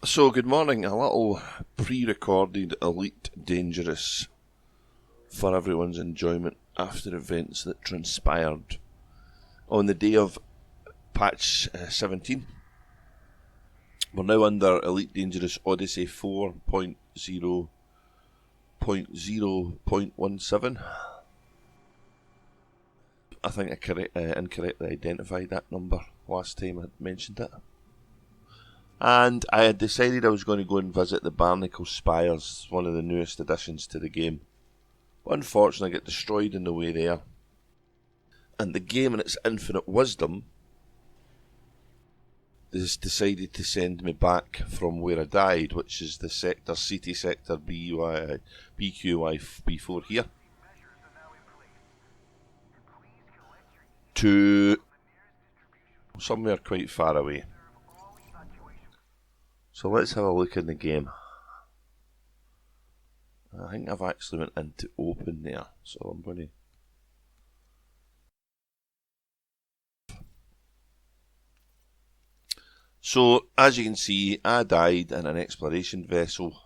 So, good morning. A little pre-recorded Elite Dangerous for everyone's enjoyment after events that transpired on the day of patch 17. We're now under Elite Dangerous Odyssey 4.0.0.17. I think I incorrectly identified that number last time I mentioned it. And I had decided I was going to go and visit the Barnacle Spires, one of the newest additions to the game. But unfortunately, I got destroyed in the way there. And the game, in its infinite wisdom, has decided to send me back from where I died, which is the sector, CT sector BQYB4 here, to somewhere quite far away. So let's have a look in the game. I think I've actually went into open there, so I'm going to... So, as you can see, I died in an exploration vessel.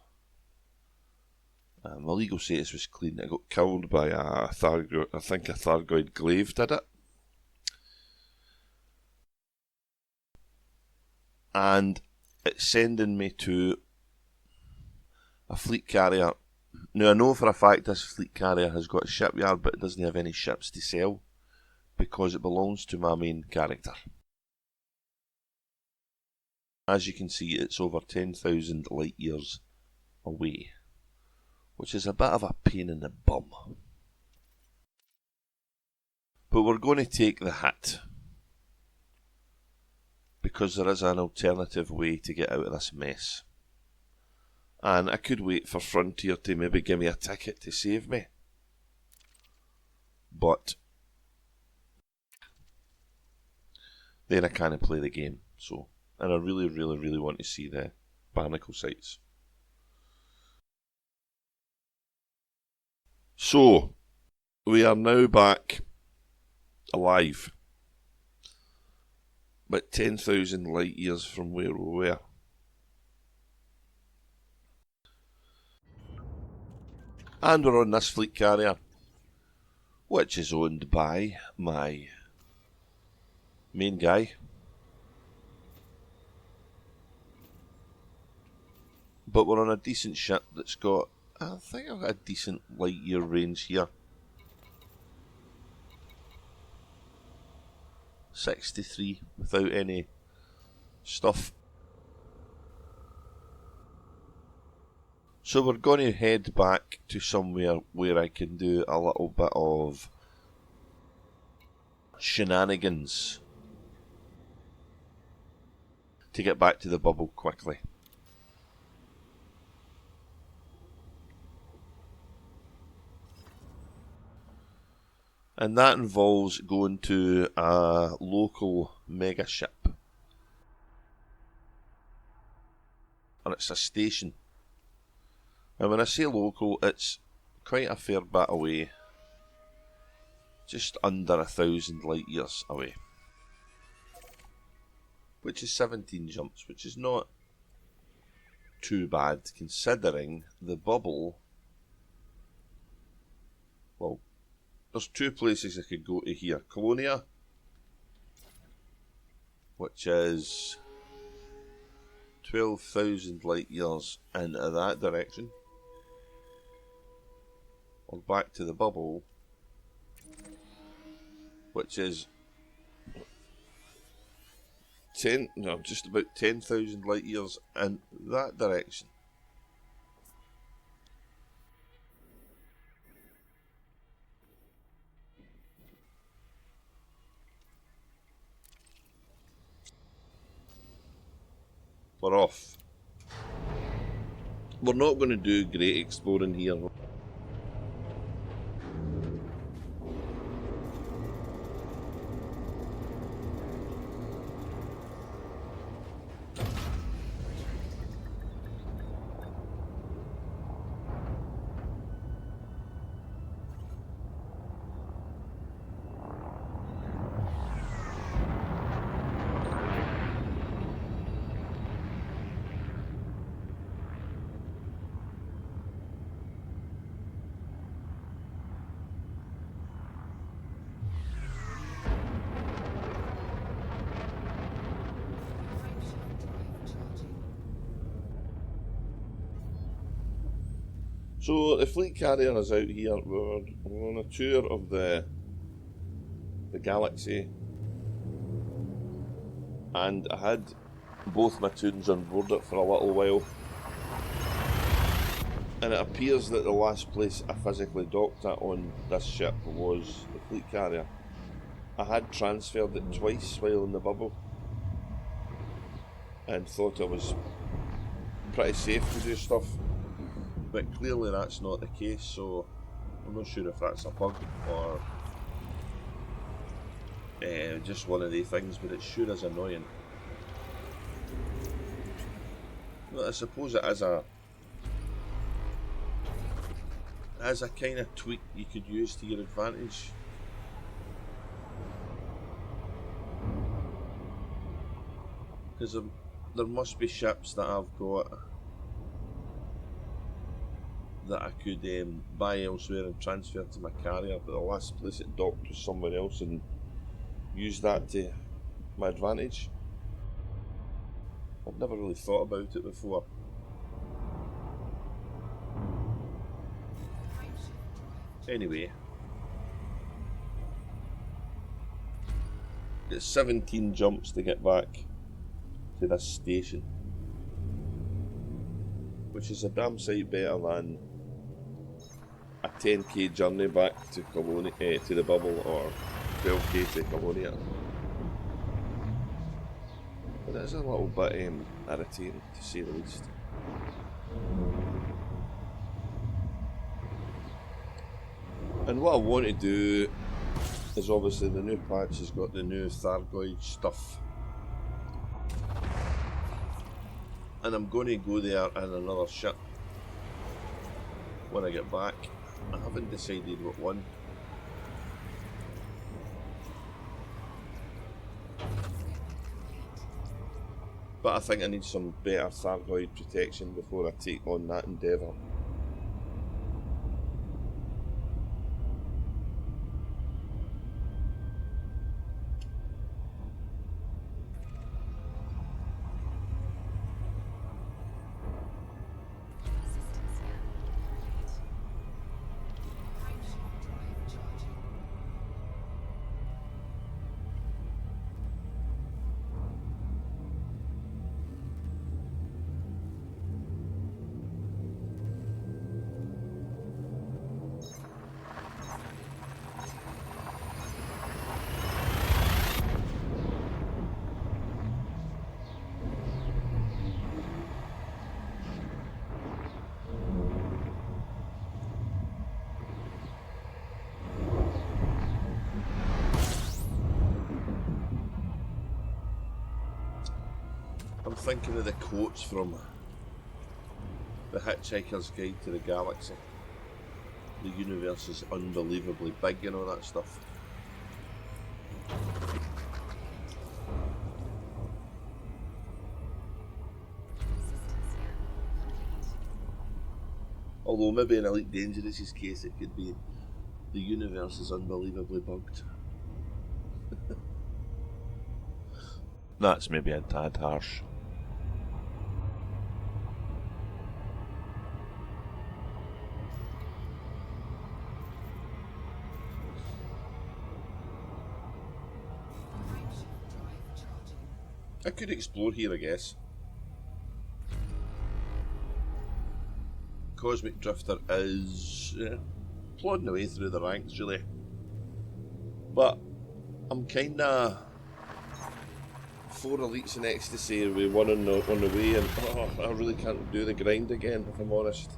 My legal status was clean. I got killed by a Thargoid, I think a Thargoid glaive did it. And it's sending me to a fleet carrier. Now, I know for a fact this fleet carrier has got a shipyard, but it doesn't have any ships to sell because it belongs to my main character. As you can see, it's over 10,000 light years away, which is a bit of a pain in the bum. But we're going to take the hit, because there is an alternative way to get out of this mess. And I could wait for Frontier to maybe give me a ticket to save me. But then I can't play the game. So, and I really want to see the Barnacle sites. So, we are now back alive. But 10,000 light years from where we were. And we're on this fleet carrier, which is owned by my main guy. But we're on a decent ship that's got, I think I've got a decent light year range here. 63 without any stuff. So we're going to head back to somewhere where I can do a little bit of shenanigans to get back to the bubble quickly. And that involves going to a local mega ship. And it's a station. And when I say local, it's quite a fair bit away. Just under 1,000 light years away. Which is 17 jumps, which is not too bad considering the bubble. Well, there's two places I could go to here. Colonia, which is 12,000 light years into that direction. Or back to the bubble, which is just about 10,000 light years in that direction. We're off. We're not going to do great exploring here. So the fleet carrier is out here. We're on a tour of the Galaxy, and I had both my tunes on board it for a little while, and it appears that the last place I physically docked at on this ship was the fleet carrier. I had transferred it twice while in the bubble and thought it was pretty safe to do stuff, but clearly that's not the case, so I'm not sure if that's a bug or just one of the things, but it sure is annoying. Well, I suppose it is a kind of tweak you could use to your advantage. Because there must be ships that I've got that I could buy elsewhere and transfer to my carrier, but the last place it docked was somewhere else, and use that to my advantage. I've never really thought about it before. Anyway, it's 17 jumps to get back to this station, which is a damn sight better than a 10k journey back to Colonia, to the bubble, or 12k to Colonia. But it is a little bit irritating, to say the least. And what I want to do is, obviously the new patch has got the new Thargoid stuff, and I'm going to go there in another ship when I get back. I haven't decided what one. But I think I need some better Thargoid protection before I take on that endeavour. I'm thinking of the quotes from The Hitchhiker's Guide to the Galaxy. The universe is unbelievably big and all that stuff. Although maybe in Elite Dangerous's case it could be the universe is unbelievably bugged. That's maybe a tad harsh. I could explore here, I guess. Cosmic Drifter is plodding away through the ranks, really. But I'm kinda 4 elites in ecstasy with one on the way, and I really can't do the grind again, if I'm honest.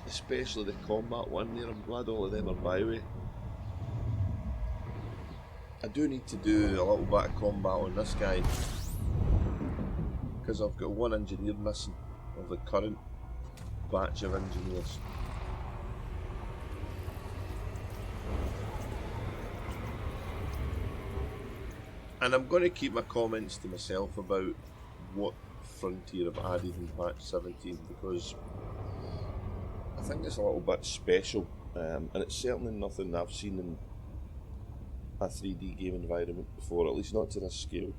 Especially the combat one there. I'm glad all of them are byway. I do need to do a little bit of combat on this guy, because I've got 1 engineer missing of the current batch of engineers. And I'm going to keep my comments to myself about what Frontier have added in patch 17, because I think it's a little bit special, and it's certainly nothing I've seen in a 3D game environment before, at least not to this scale.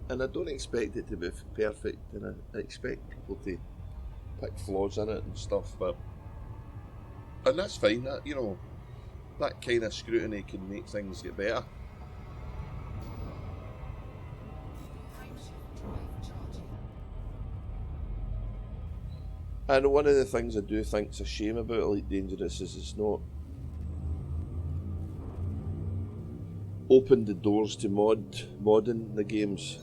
And I don't expect it to be perfect, and I expect people to pick flaws in it and stuff, and that's fine. That, you know, that kind of scrutiny can make things get better. And one of the things I do think's a shame about Elite Dangerous is it's not opened the doors to modding the games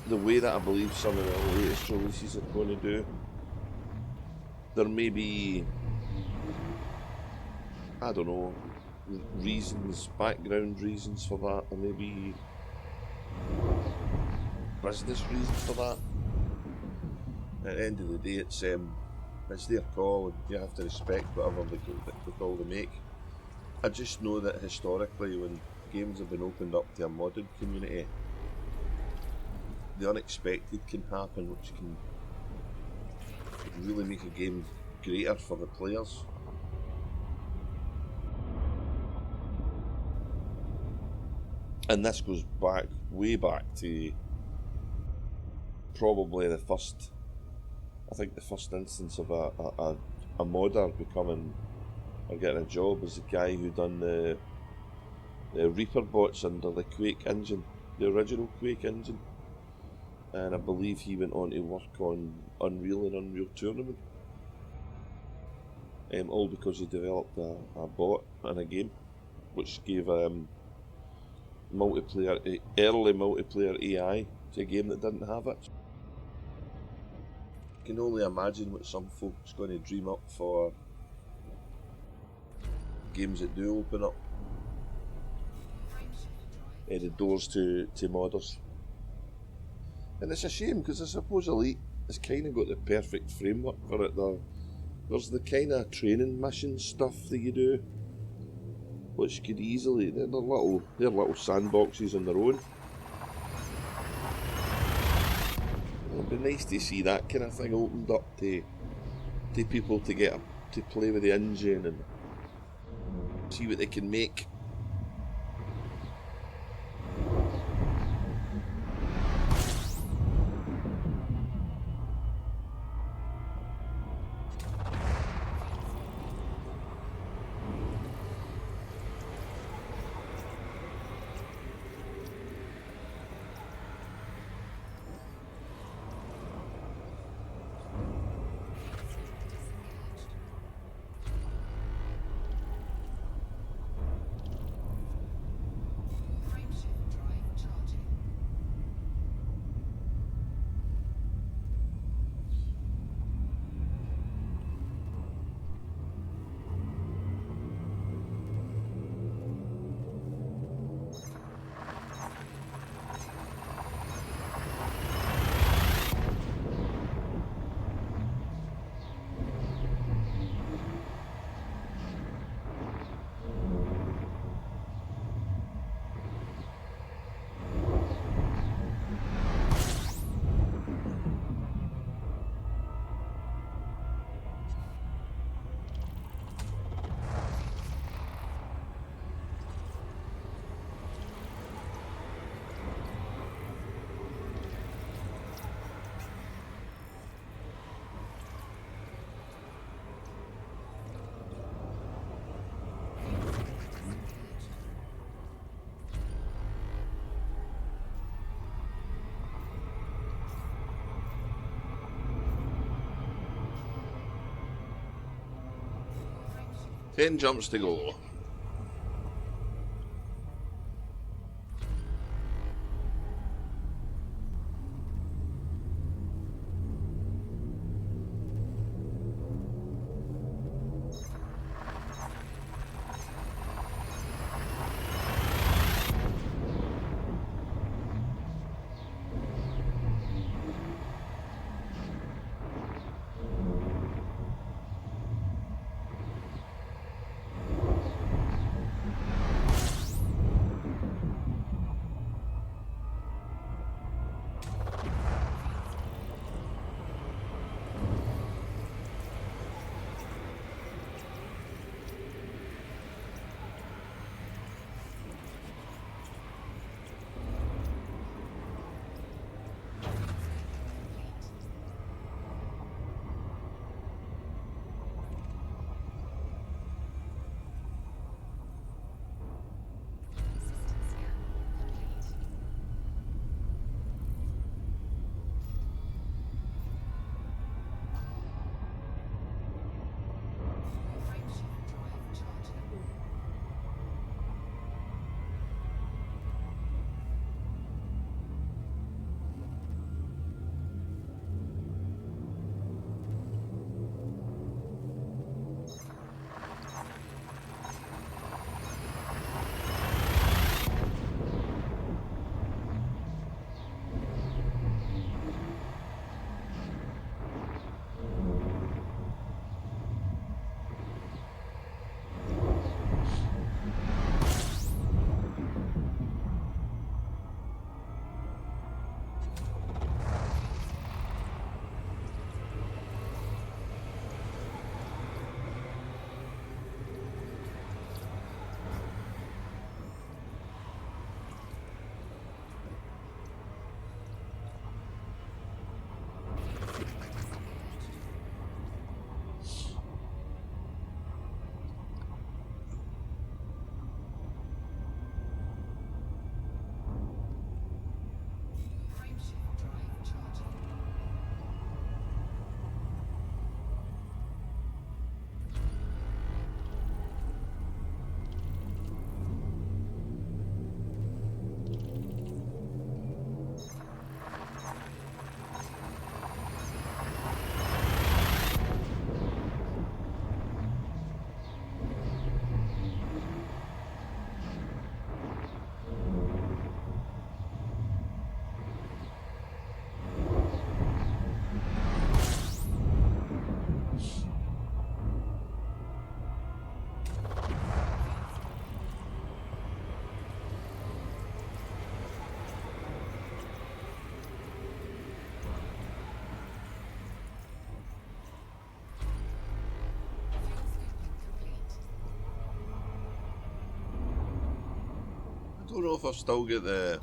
the way that I believe some of the latest releases are going to do. There may be, I don't know, reasons, background reasons for that. There may be business reasons for that. At the end of the day, it's their call, and you have to respect whatever the call they make. I just know that historically, when games have been opened up to a modded community, the unexpected can happen, which can really make a game greater for the players. And this goes back, way back to probably the first instance of a modder becoming or getting a job was the guy who done the Reaper bots under the Quake engine, the original Quake engine. And I believe he went on to work on Unreal and Unreal Tournament. All because he developed a bot in a game which gave early multiplayer AI to a game that didn't have it. I can only imagine what some folks going to dream up for games that do open up the doors to modders. And it's a shame, because I suppose Elite has kind of got the perfect framework for it. There's the kind of training mission stuff that you do, which could easily, they're little sandboxes on their own. It'd be nice to see that kind of thing opened up to people to play with the engine and see what they can make. Ten jumps to go. don't know if I've still got the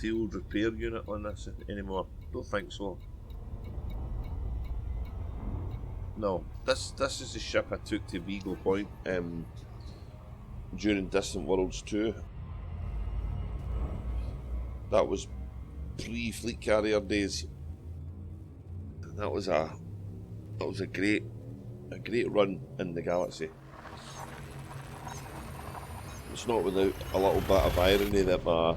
field repair unit on this anymore. Don't think so. No, this is the ship I took to Beagle Point during Distant Worlds 2. That was pre-fleet carrier days. That was a great run in the galaxy. It's not without a little bit of irony that my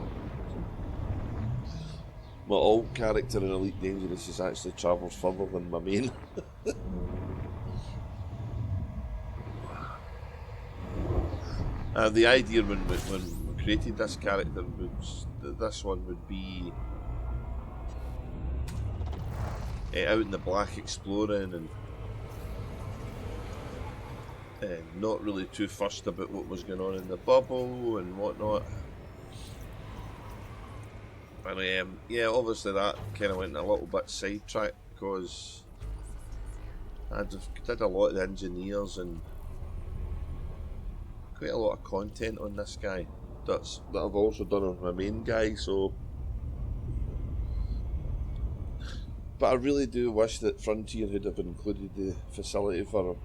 alt character in Elite Dangerous has actually travels further than my main. The idea when we created this character was that this one would be out in the black exploring and not really too fussed about what was going on in the bubble and whatnot. And yeah, obviously that kind of went a little bit sidetracked because I did a lot of the engineers and quite a lot of content on this guy that I've also done on my main guy. So, but I really do wish that Frontier had have included the facility for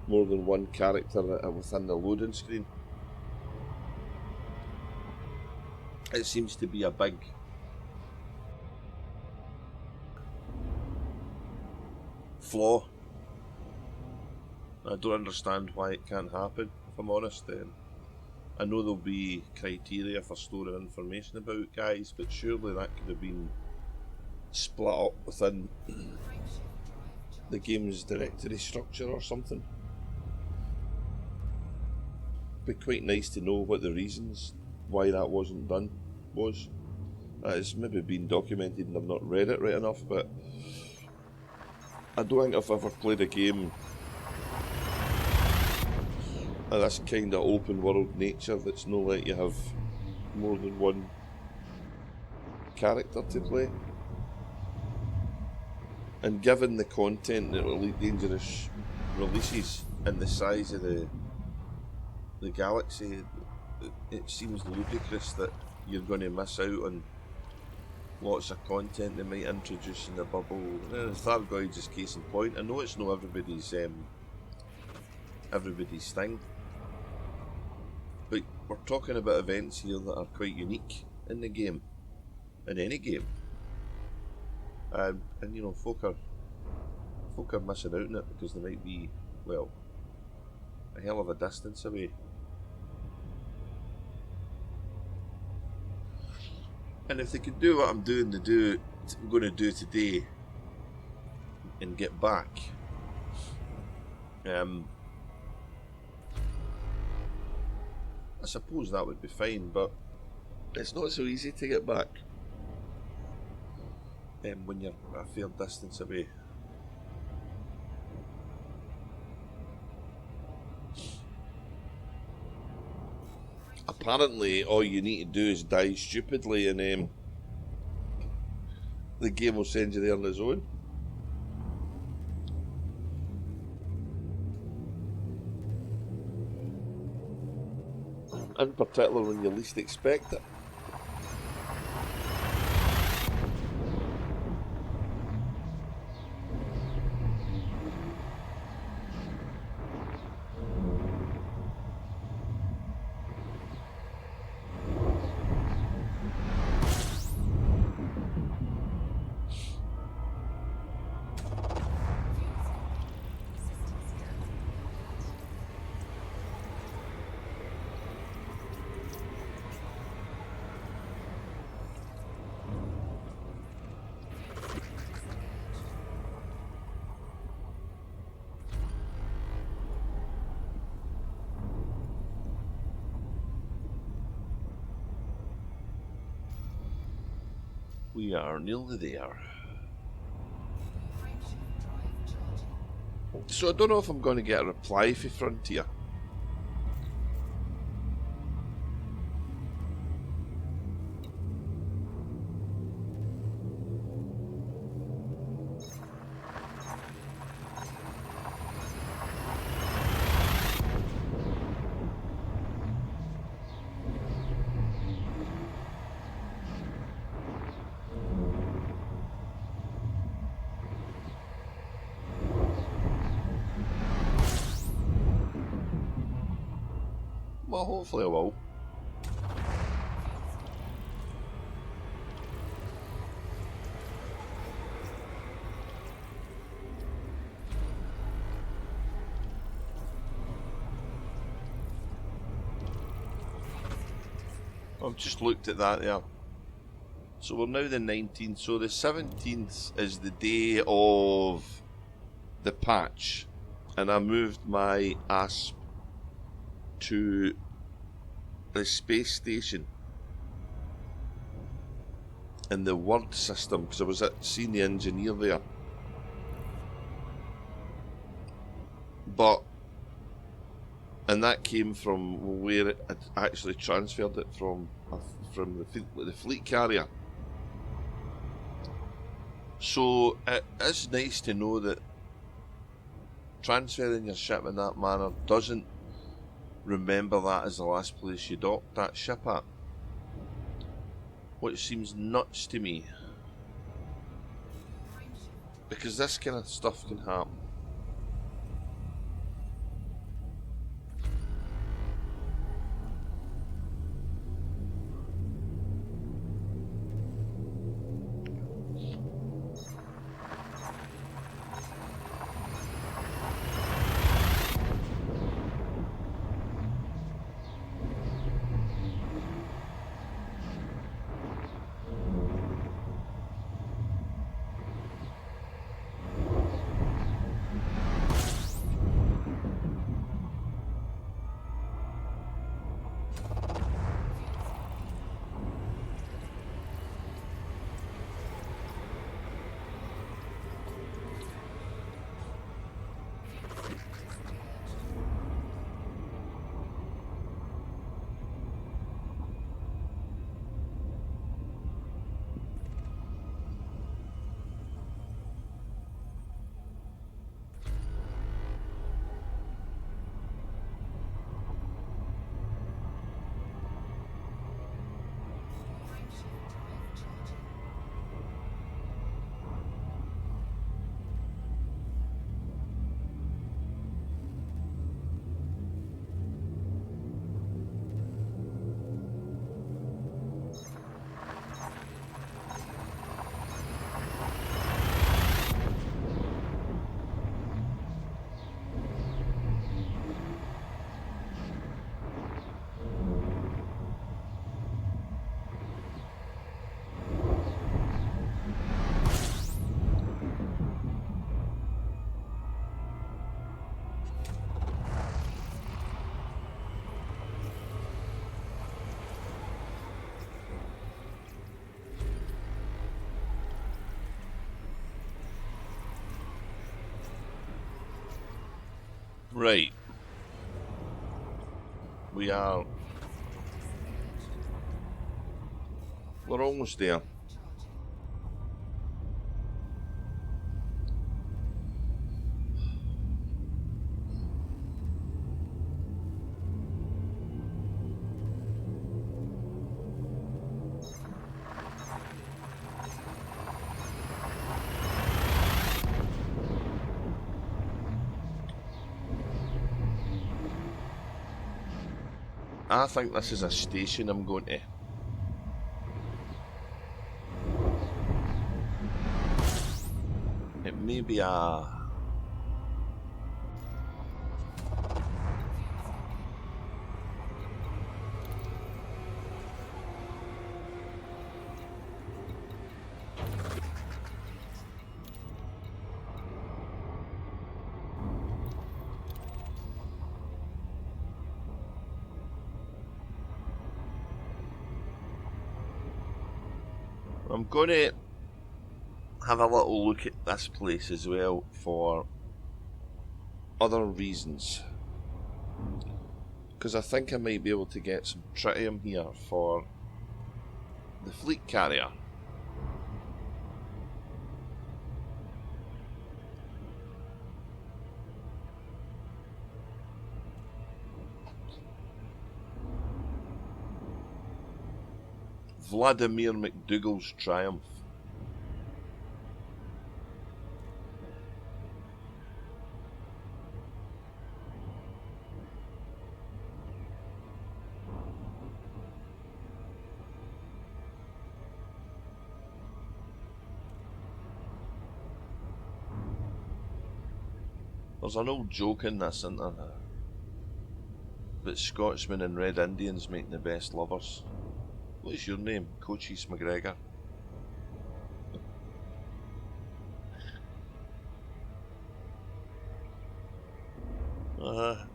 more than one character within the loading screen. It seems to be a big flaw. I don't understand why it can't happen, if I'm honest. I know there'll be criteria for storing information about guys, but surely that could have been split up within the game's directory structure or something. It'd be quite nice to know what the reasons why that wasn't done was. It's maybe been documented and I've not read it right enough, but I don't think I've ever played a game of this kind of open world nature that's not let you have more than one character to play. And given the content that Elite Dangerous releases and the size of the galaxy, it seems ludicrous that you're going to miss out on lots of content they might introduce in the bubble. Thargoid is case in point. I know it's not everybody's thing, but we're talking about events here that are quite unique in the game, in any game, and you know, folk are missing out on it because they might be, well, a hell of a distance away. And if they could do what I'm going to do today and get back, I suppose that would be fine, but it's not so easy to get back when you're a fair distance away. Apparently, all you need to do is die stupidly, and the game will send you there on its own. In particular, when you least expect it. We are nearly there. So I don't know if I'm going to get a reply for Frontier. Well, hopefully I will. I've just looked at that there. So we're now the 19th, so the 17th is the day of the patch. And I moved my ASP to the space station in the word system, because I was seeing the engineer there. And that came from where it actually transferred it from the fleet carrier. So it is nice to know that transferring your ship in that manner doesn't remember that as the last place you docked that ship at. Which seems nuts to me. Because this kind of stuff can happen. Right. We're almost there. I think this is a station I'm going to. It may be a... I'm going to have a little look at this place as well for other reasons, because I think I might be able to get some tritium here for the fleet carrier. Vladimir McDougal's Triumph. There's an old joke in this, isn't there? But Scotsmen and Red Indians making the best lovers. What's your name? Cochise McGregor.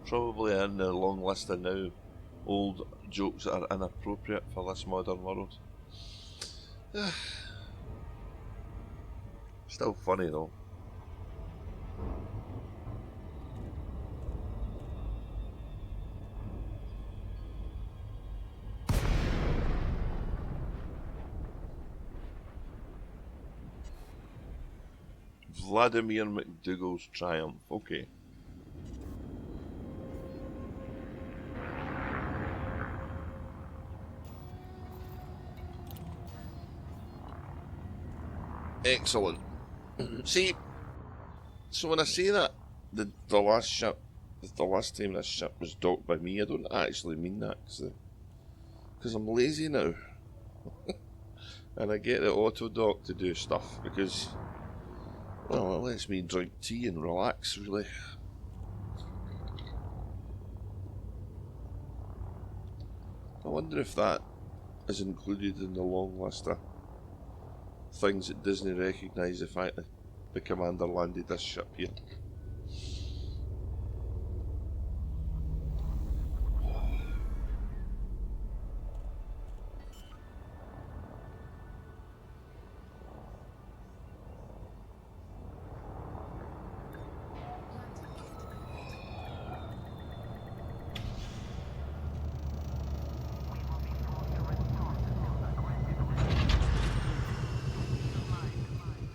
Probably in the long list of now old jokes that are inappropriate for this modern world. Still funny though. Vladimir McDougall's triumph. Okay. Excellent. See, so when I say that the last time this ship was docked by me, I don't actually mean that because I'm lazy now, and I get the auto dock to do stuff because, well, it lets me drink tea and relax. Really. I wonder if that is included in the long list of things that Disney recognise the fact that the commander landed this ship here.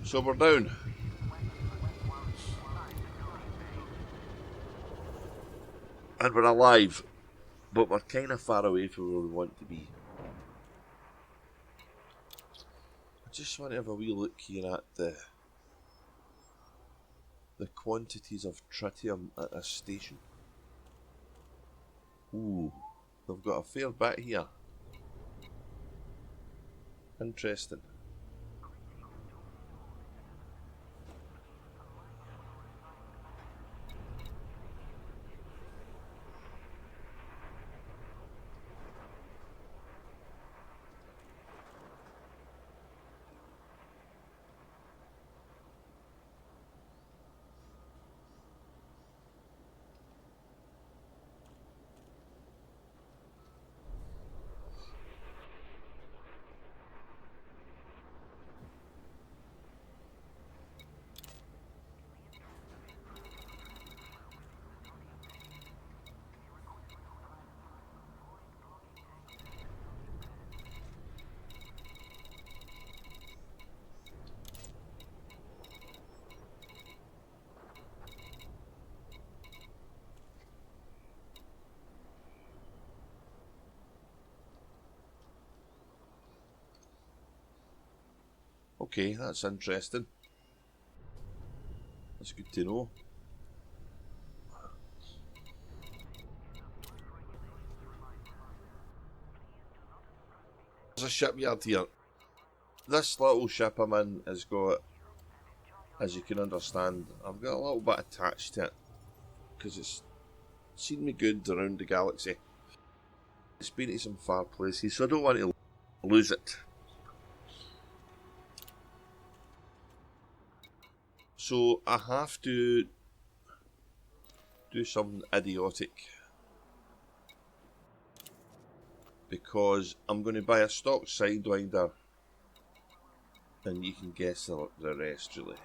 So we're down. And we're alive, but we're kind of far away from where we want to be. I just want to have a wee look here at the quantities of tritium at this station. Ooh, they've got a fair bit here. Interesting. Okay, that's interesting. That's good to know. There's a shipyard here. This little ship I'm in has got, as you can understand, I've got a little bit attached to it because it's seen me good around the galaxy. It's been to some far places, so I don't want to lose it. So I have to do something idiotic because I'm going to buy a stock sidewinder, and you can guess the rest, really.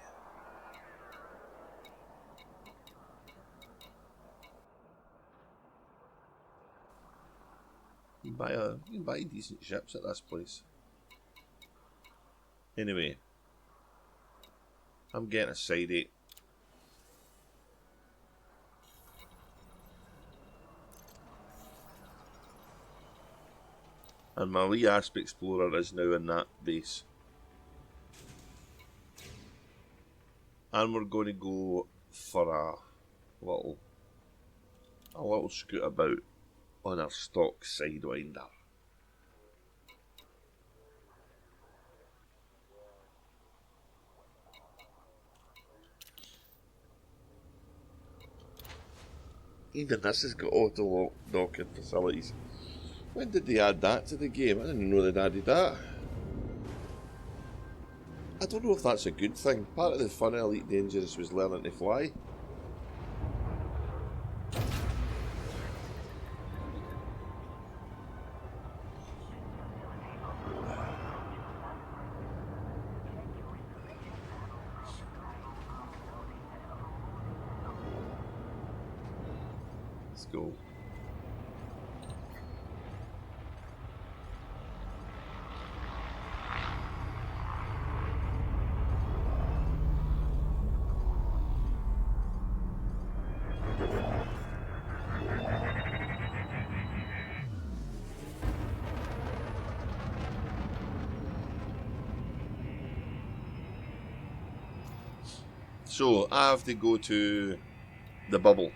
You can buy decent ships at this place. Anyway, I'm getting a side 8. And my wee Asp Explorer is now in that base. And we're going to go for a little scoot about on our stock sidewinder. Even this has got auto docking facilities. When did they add that to the game? I didn't know they'd added that. I don't know if that's a good thing. Part of the fun of Elite Dangerous was learning to fly. Let's go. So, I have to go to the bubble.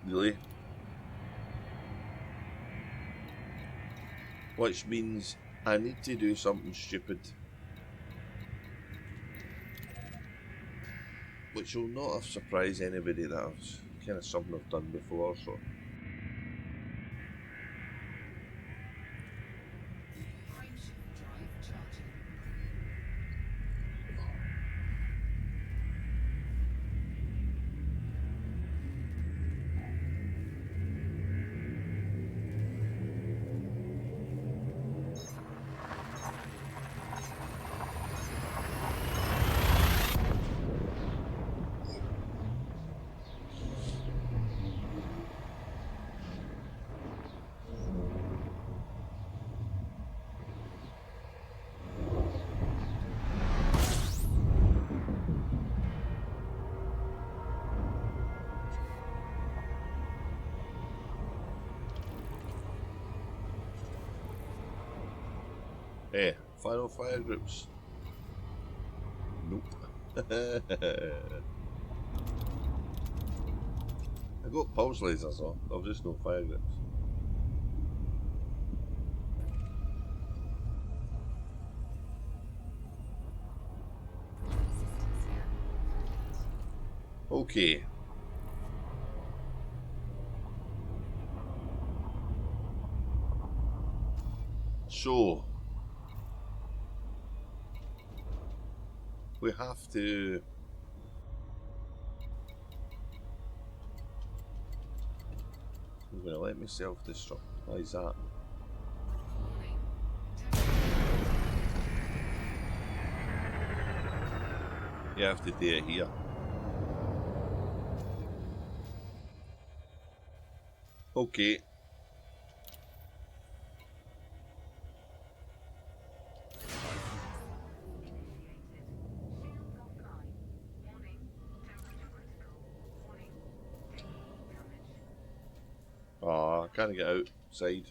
Really? Which means I need to do something stupid. Which will not have surprised anybody. That's kind of something I've done before, so. Hey, final fire groups. Nope. I got pulse lasers on, there's just no fire groups. Okay. So we have to I'm gonna let me self-destruct. Why is that? You have to do it here. Okay. Oh, I can't get outside.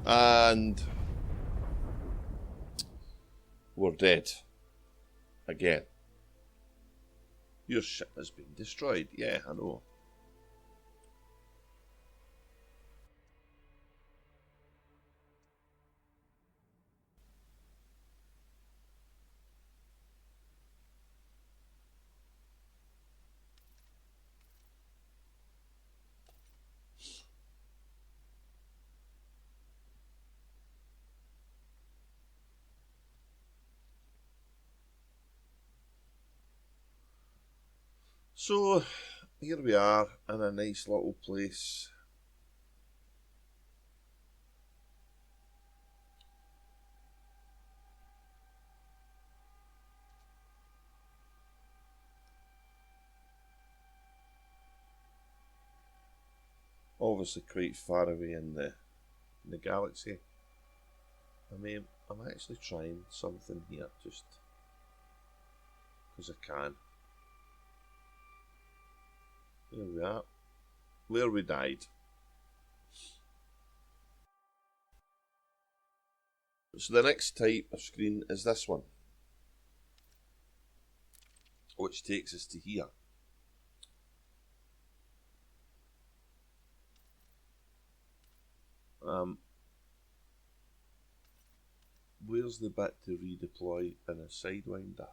And we're dead. Again. Your ship has been destroyed. Yeah, I know. So, here we are in a nice little place. Obviously quite far away in the galaxy. I mean, I'm actually trying something here just because I can. There we are. Where we died. So the next type of screen is this one. which takes us to here. Where's the bit to redeploy in a sidewinder?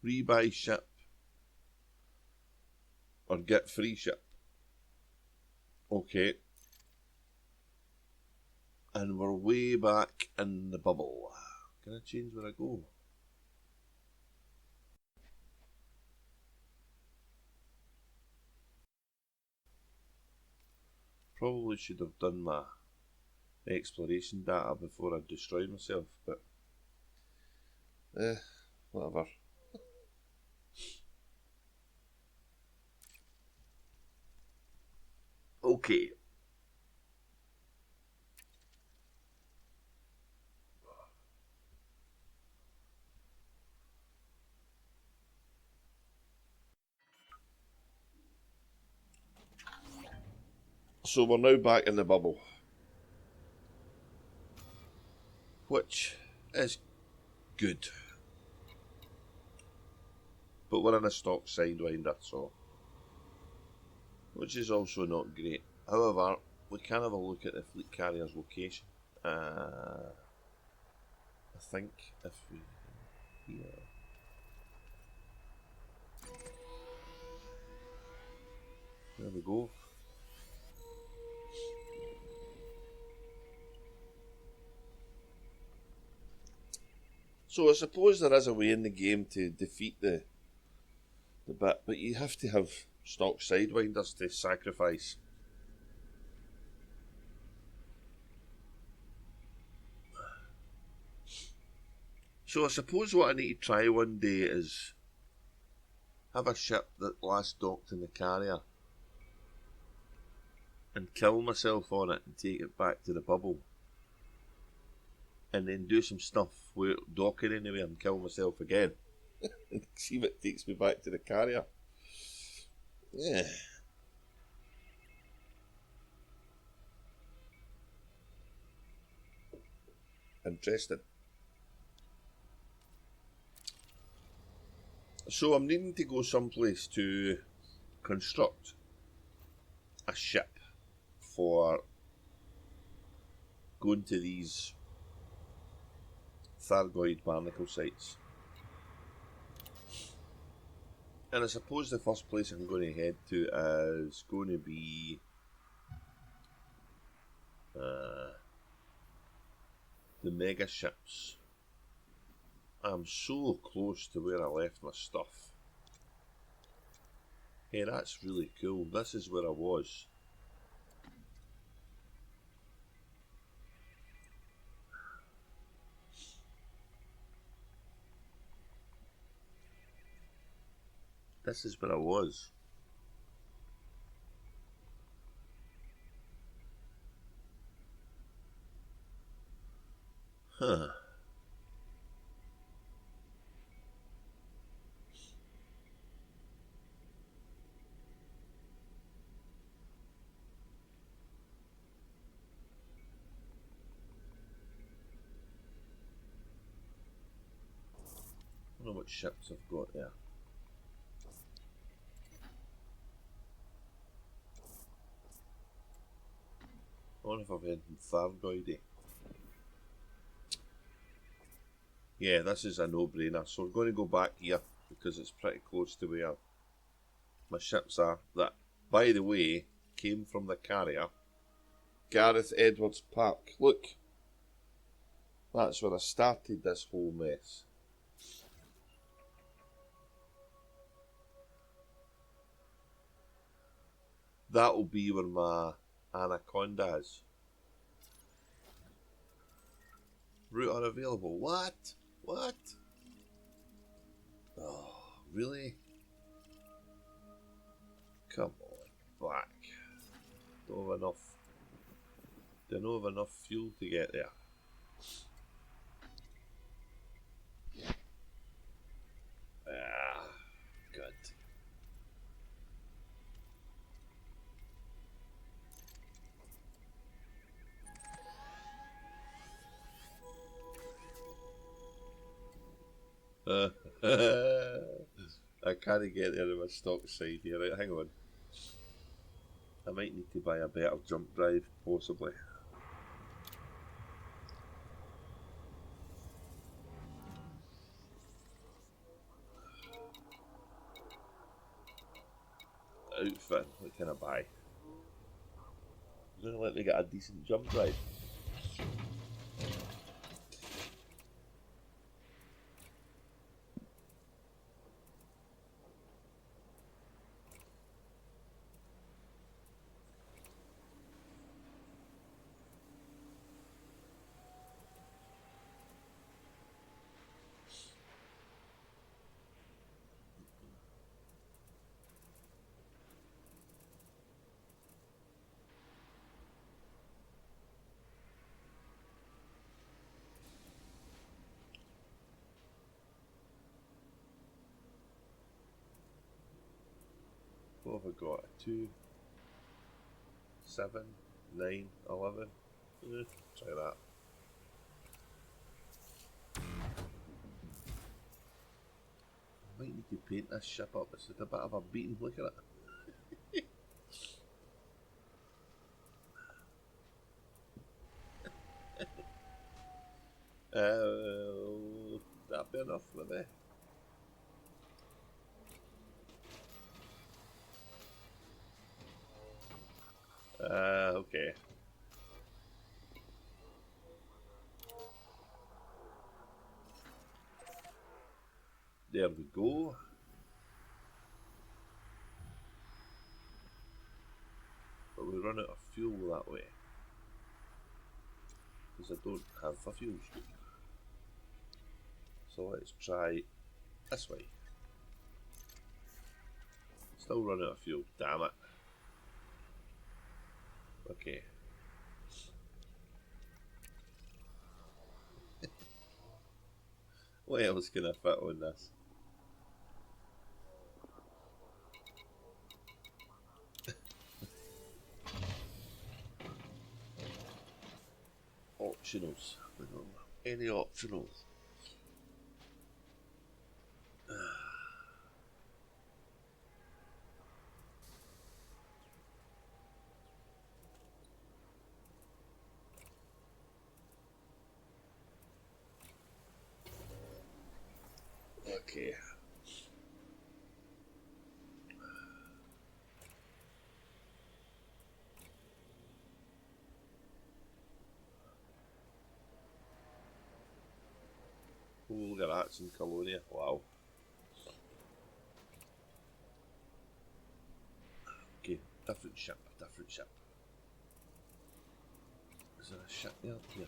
Rebuy ship or get free ship. Okay. And we're way back in the bubble. Can I change where I go? Probably should have done my exploration data before I destroyed myself, but whatever. Okay. So we're now back in the bubble, which is good. But we're in a stock sidewinder, so which is also not great. However, we can have a look at the fleet carrier's location. I think if we here. There we go. So I suppose there is a way in the game to defeat the bit, but you have to have stock sidewinders to sacrifice. So I suppose what I need to try one day is have a ship that last docked in the carrier and kill myself on it and take it back to the bubble. And then do some stuff where docking anyway and kill myself again. And see if it takes me back to the carrier. Yeah. Interesting. So I'm needing to go someplace to construct a ship for going to these Thargoid Barnacle sites. And I suppose the first place I'm going to head to is going to be the mega ships. I'm so close to where I left my stuff. Hey, that's really cool. This is where I was. This is where I was. Huh. I don't know what ships I've got there. I wonder if I've anything Thargoidy. Yeah, this is a no-brainer. So we're going to go back here because it's pretty close to where my ships are. That, by the way, came from the carrier. Gareth Edwards Park. Look. That's where I started this whole mess. That'll be where my anaconda is. Route unavailable. What? What? Oh, really? Come on, back. Don't have enough. Don't have enough fuel to get there. Ah, good. I can't get there in my stock side here. Right, hang on. I might need to buy a better jump drive, possibly. Outfit, what can I buy? You're gonna let me get a decent jump drive. What have I got? 2, 7, 9, 11. Try that. I might need to paint this ship up. It's a bit of a beating. Look at it. That'd be enough, maybe. Okay. There we go. But we run out of fuel that way. Because I don't have a fuel scoop. So let's try this way. Still run out of fuel, damn it. Okay. What else can I fit on this? Optionals. Any optionals? Okay. Oh, look at that, it's in Colonia. Wow. Okay, different ship, different ship. Is there a ship there? Here.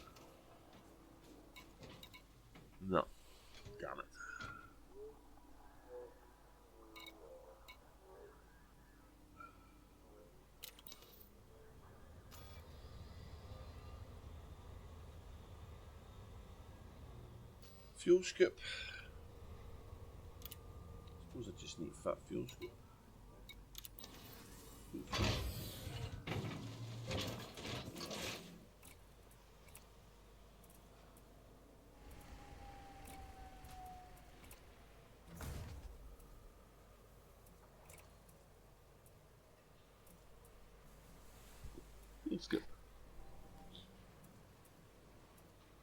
No. Damn it. Fuel scoop. I suppose I just need fat fuel scoop. Fuel scoop.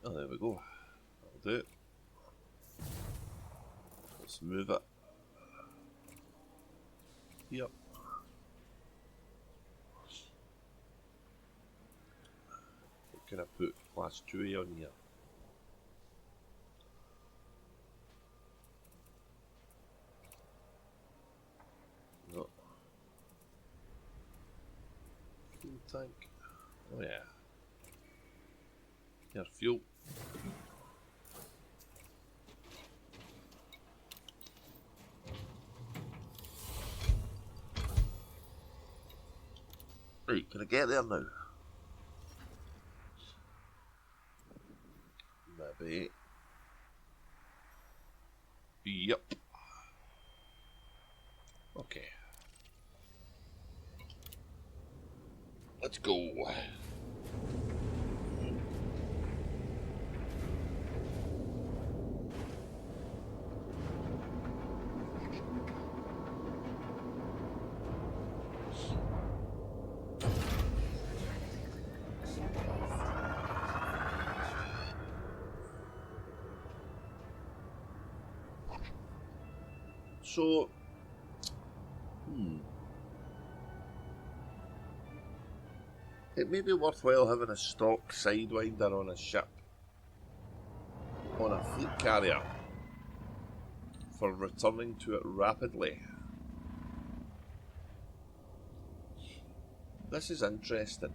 Oh, there we go. That'll do it. Let's move it. Yep. What can I put class 2A on here? No. Fuel tank. Oh yeah. Here's fuel. Right, can I get there now? Maybe. Yep. Okay. Let's go. So, it may be worthwhile having a stock sidewinder on a ship, on a fleet carrier, for returning to it rapidly. This is interesting.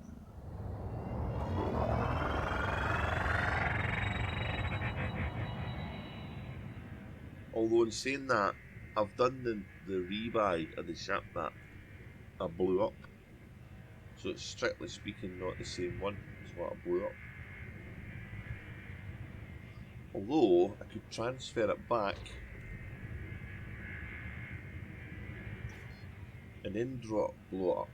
Although in saying that, I've done the rebuy of the ship that I blew up. So it's strictly speaking not the same one as what I blew up. Although I could transfer it back and then blow it up.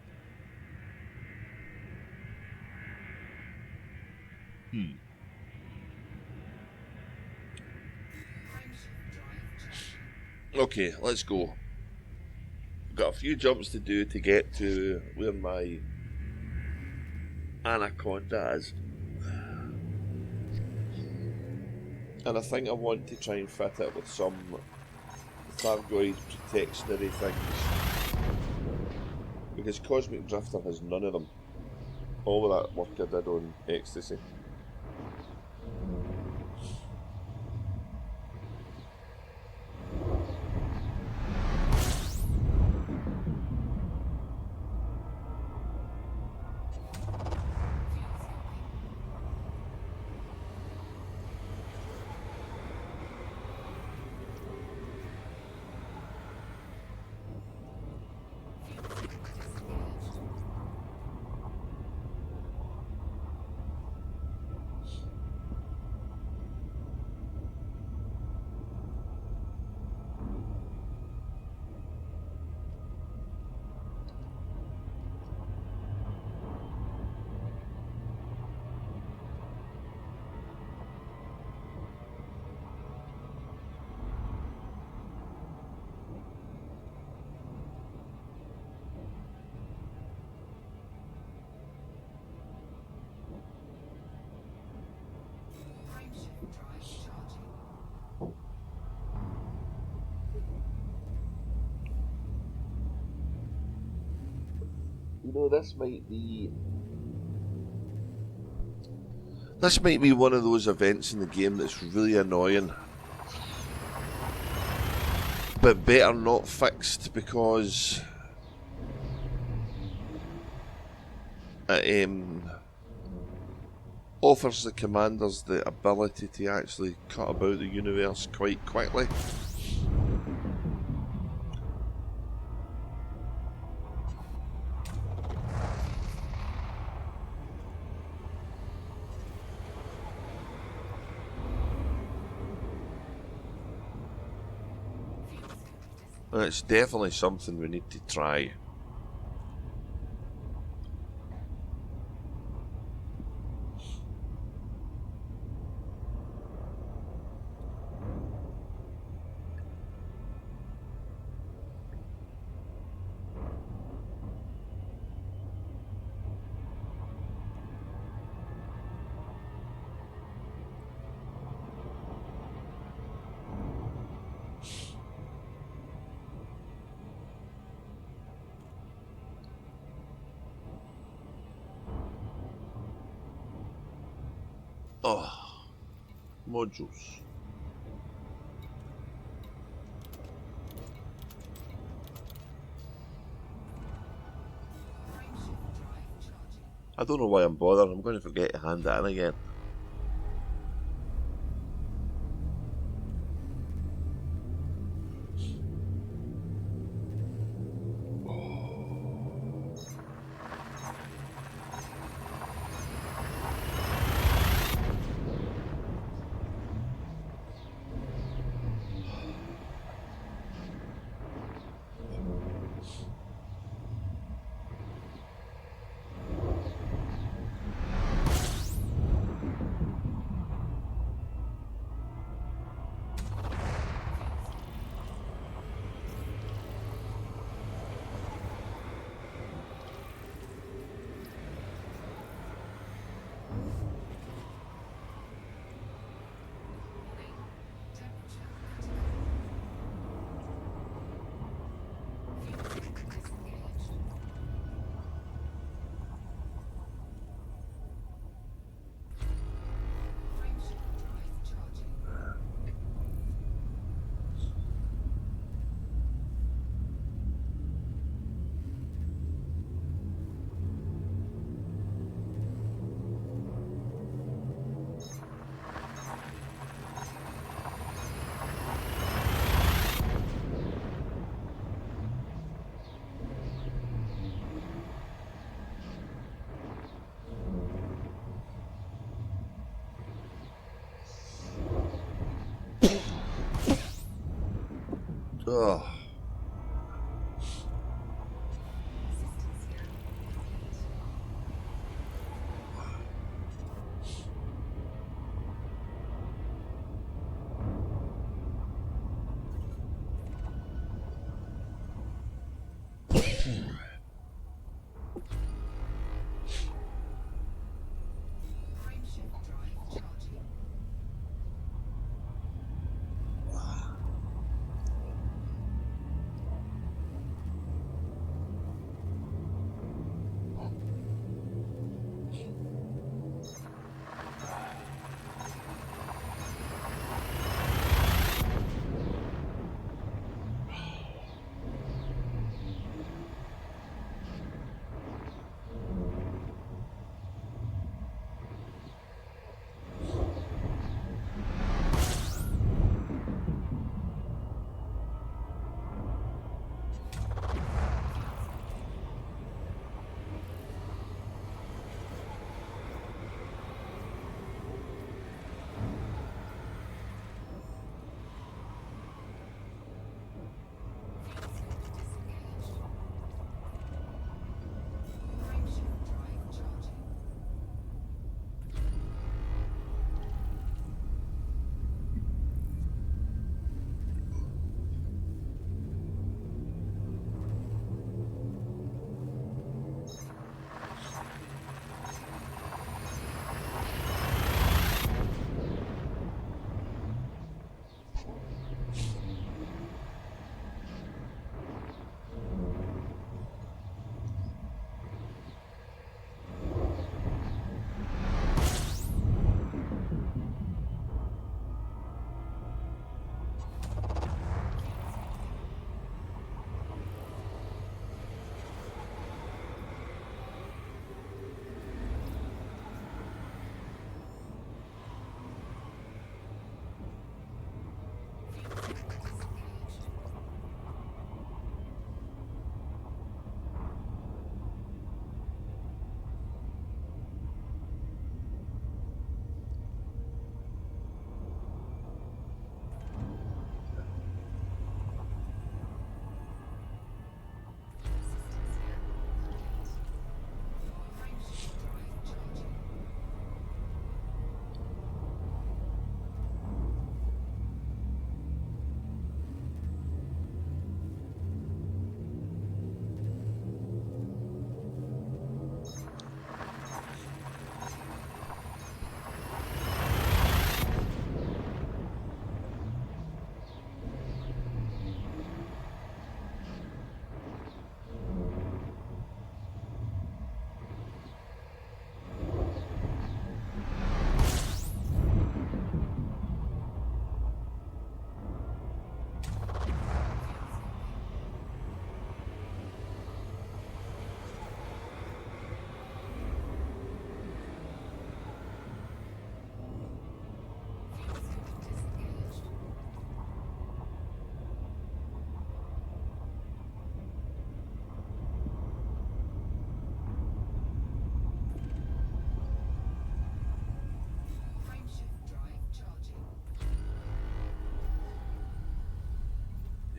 Okay, let's go. Got a few jumps to do to get to where my Anaconda is. And I think I want to try and fit it with some Thargoid protectionary things. Because Cosmic Drifter has none of them. All of that work I did on Ecstasy. You know, this might be one of those events in the game that's really annoying, but better not fixed, because it offers the commanders the ability to actually cut about the universe quite quickly. And it's definitely something we need to try. Oh, modules. I don't know why I'm bothered. I'm going to forget to hand that in again. Ugh.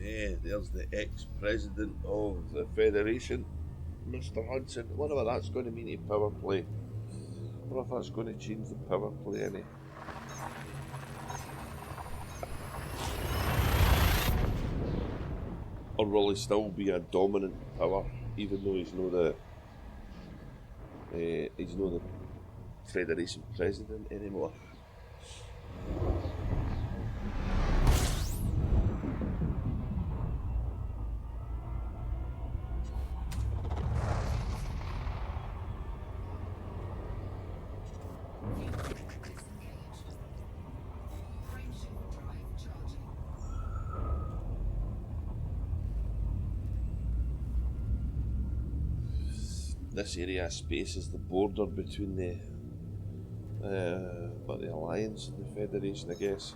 Yeah, there's the ex-president of the Federation, Mr. Hudson. I wonder what that's going to mean to power play. I wonder if that's going to change the power play any. Or will he still be a dominant power, even though he's not the Federation president anymore? This area of space is the border between the Alliance and the Federation, I guess.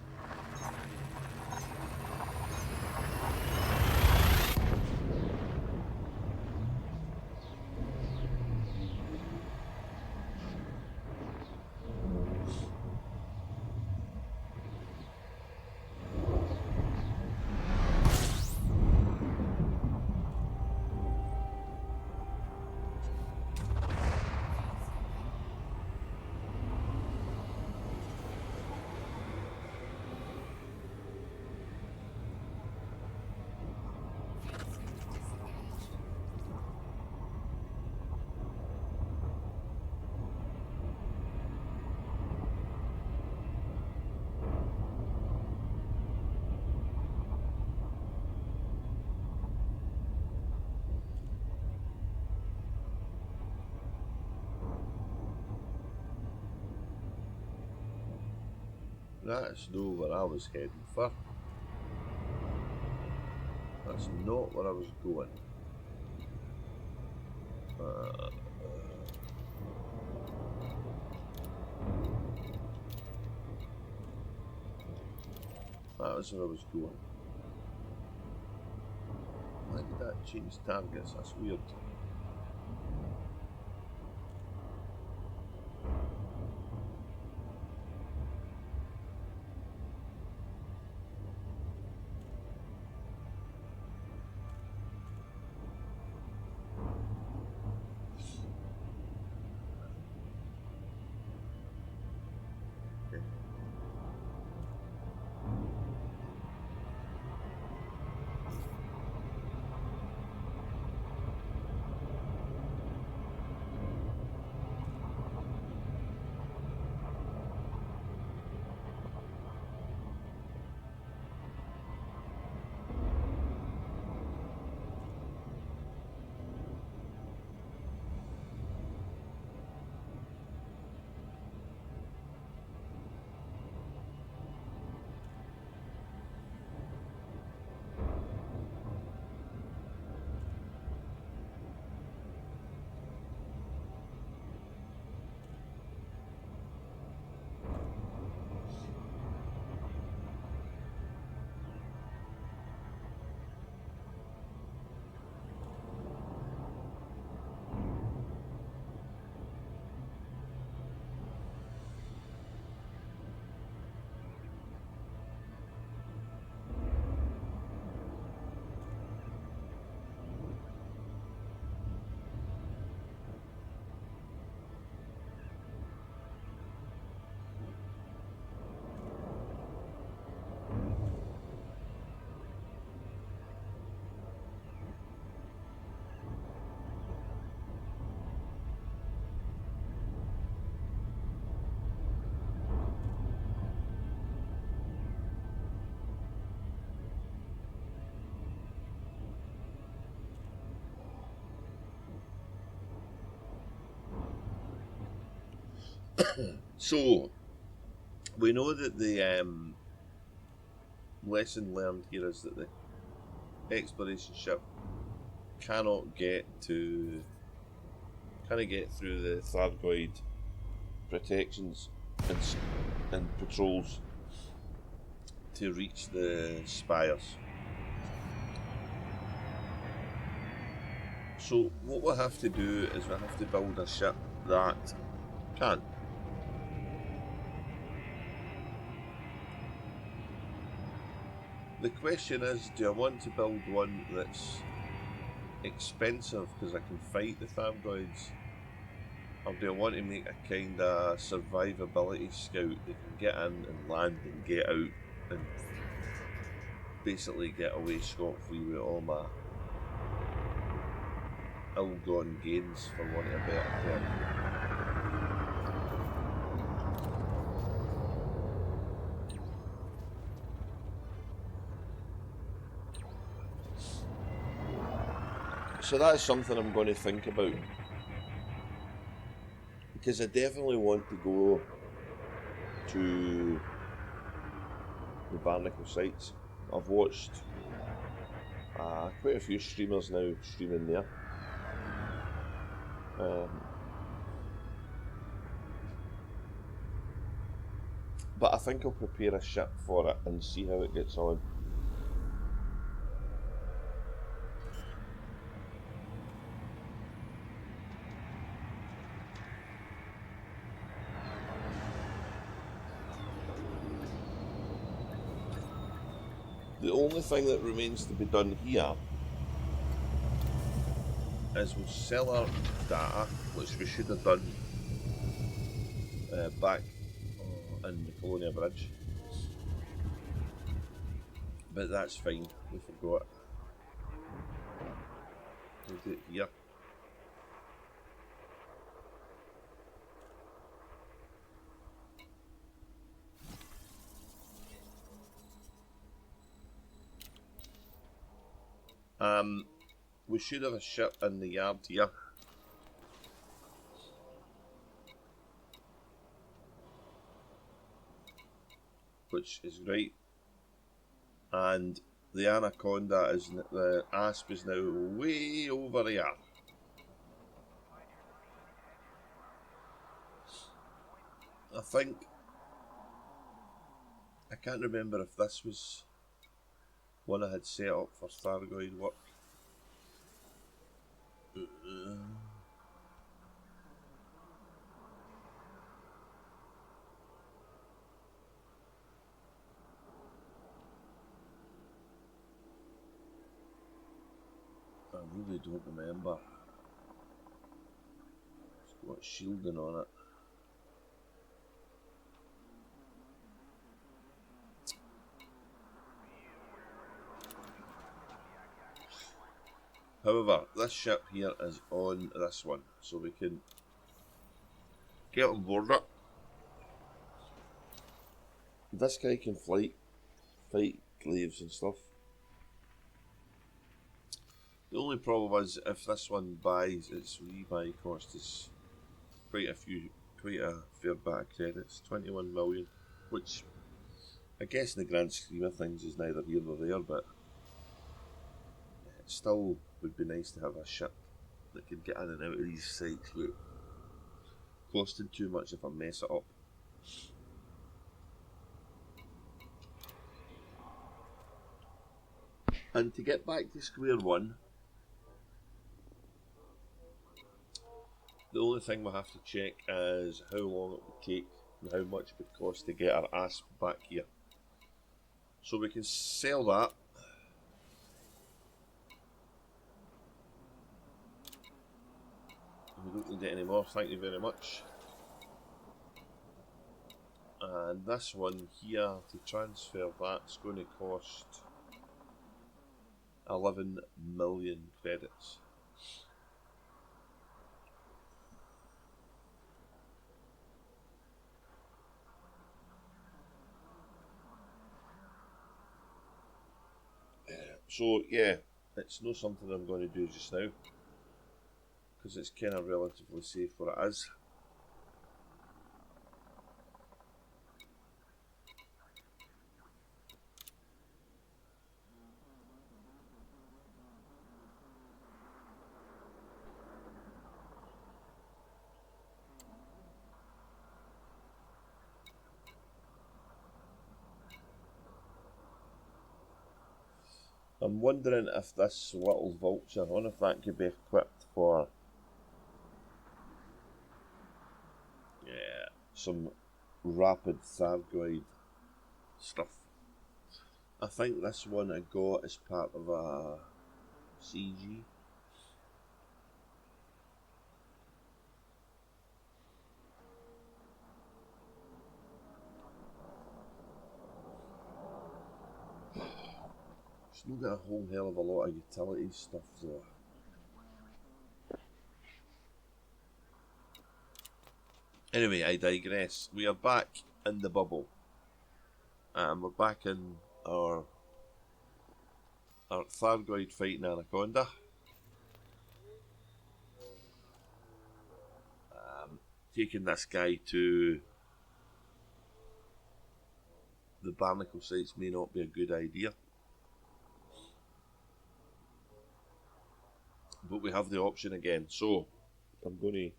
That's not where I was heading for. That's not where I was going. That was where I was going. Why did that change targets? That's weird. So, we know that the lesson learned here is that the exploration ship cannot get through the Thargoid protections and patrols to reach the spires. So what we'll have to do is we'll have to build a ship that can. The question is, do I want to build one that's expensive because I can fight the Thargoids, or do I want to make a kind of survivability scout that can get in and land and get out and basically get away scot-free with all my ill-gotten gains, for want of a better term? So that's something I'm going to think about, because I definitely want to go to the Barnacle sites. I've watched quite a few streamers now streaming there. But I think I'll prepare a ship for it and see how it gets on. The only thing that remains to be done here is we'll sell our data, which we should have done back in the Colonia Bridge. But that's fine, we forgot. We'll do it here. We should have a ship in the yard here. which is great. And the anaconda is, the asp is now way over here. I think, I can't remember if this was one I had set up for Thargoid work. I really don't remember. It's got shielding on it. However, this ship here is on this one, so we can get on board it. This guy can fight glaives and stuff. The only problem is if this one buys, its rebuy cost is quite a fair bit of credits, 21 million, which I guess in the grand scheme of things is neither here nor there, but it still would be nice to have a ship that could get in and out of these sites without costing too much if I mess it up. And to get back to square one, the only thing we have to check is how long it would take and how much it would cost to get our asp back here. So we can sell that. We don't need it anymore, thank you very much. And this one here, to transfer that's going to cost 11 million credits. So yeah, it's not something I'm going to do just now, because it's kind of relatively safe where it is. I'm wondering if this little vulture, I wonder if that could be equipped for some rapid Thargoid stuff. I think this one I got as part of a CG. It's not got a whole hell of a lot of utility stuff though. Anyway, I digress. We are back in the bubble. We're back in our Thargoid fighting anaconda. Taking this guy to the Barnacle sites may not be a good idea, but we have the option again. So I'm going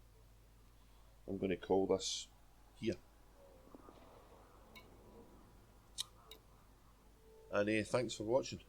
to call this here. And thanks for watching.